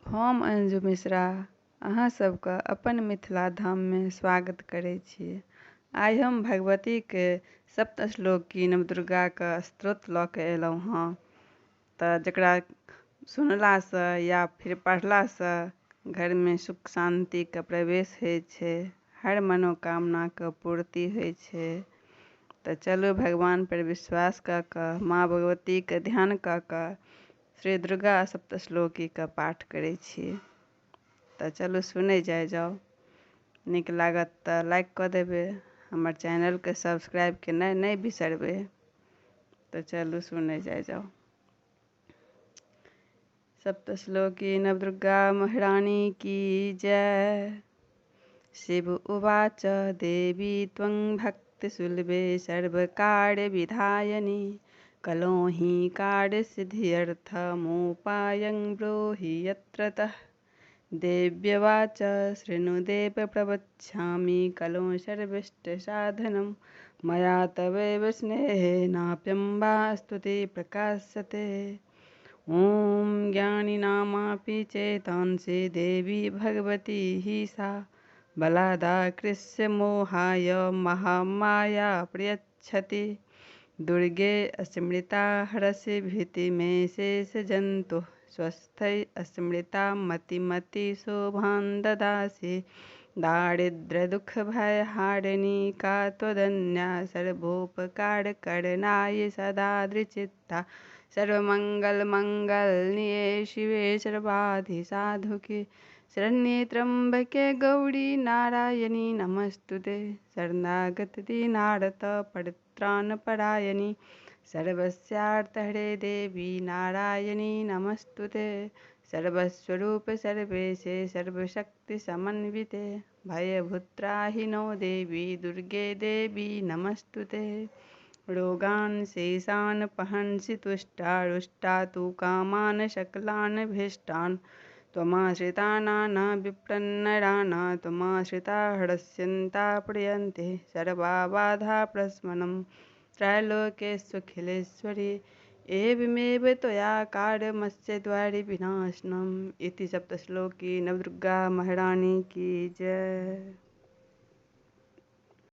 हम अंजू मिश्रा अहाँ सबके अपन मिथिला धाममे स्वागत करै छी। आइ हम भगवतीके सप्तश्लोकी नवदुर्गाके स्तोत्र लऽ कऽ एलहुँ हँ। तऽ जकरा सुनलासँ या फिर पढ़लासँ घरमे सुख शान्तिके प्रवेश होइ छै, हर मनोकामनाके पूर्ति होइ छै। तऽ चलू भगवानपर विश्वास कऽ कऽ माँ भगवतीके ध्यान कऽ कऽ श्री दुर्गा सप्तश्लोकीके पाठ करै छी। तऽ चलू सुनै जाउ। नीक लागत तऽ लाइक कऽ देबै, हमर चैनलके सब्सक्राइब केनाइ नहि बिसरबै। तऽ चलू सुनै जाउ। सप्तश्लोकी नवदुर्गा महारानी की जय। शिव उवाच देवी त्वं भक्तिसुलभे सर्वकार्यविधायिनी कलौ हि कार्यसिद्ध्यर्थमुपायं ब्रूहि यत्रतः। देव्युवाच शृणुदेव प्रवक्ष्यामि कलौ सर्वेष्टसाधनं मया तवैव स्नेहेनाप्यं वा स्तुति प्रकाश्यते। ॐ ज्ञानिनामापि चेतांसि देवी भगवती हि सा बलादाकृष्य मोहाय महामाया प्रयच्छति। दुर्गे स्मृता हरसि भीतिमेशेषजन्तुः स्वस्थै स्मृता मतिमतिशोभां ददासि। दारिद्र्यदुःखभयहारिणी का त्वदन्या सर्वोपकारकरणाय सदा दृचित्ता। सर्वमङ्गलमङ्गल्ये शिवे सर्वाधिसाधुके शरण्ये त्र्यम्बके गौरी नारायणी नमस्तुते। शरणागतदीनार्त परित्राणपरायणी सर्वस्यार्थहरे देवी नारायणी नमस्तुते। सर्वस्वरूप सर्वेशे सर्वशक्तिसमन्विते भयभुत्राहिनो देवी दुर्गे देवी नमस्तुते। रोगान् शेषान् पहंसि तुष्टा रुष्टा तु कामान् सकलान् भीष्टान्। त्वमाश्रितानां विप्रन्नराणां त्वमाश्रिता हृष्यन्ता प्रियन्ते। सर्वबाधाप्रशमनं त्रैलोक्येष्वखिलेश्वरी एवमेव त्वया कार्यमस्य द्वारि विनाशनम्। इति सप्तश्लोकी नवदुर्गा महारानी की जय।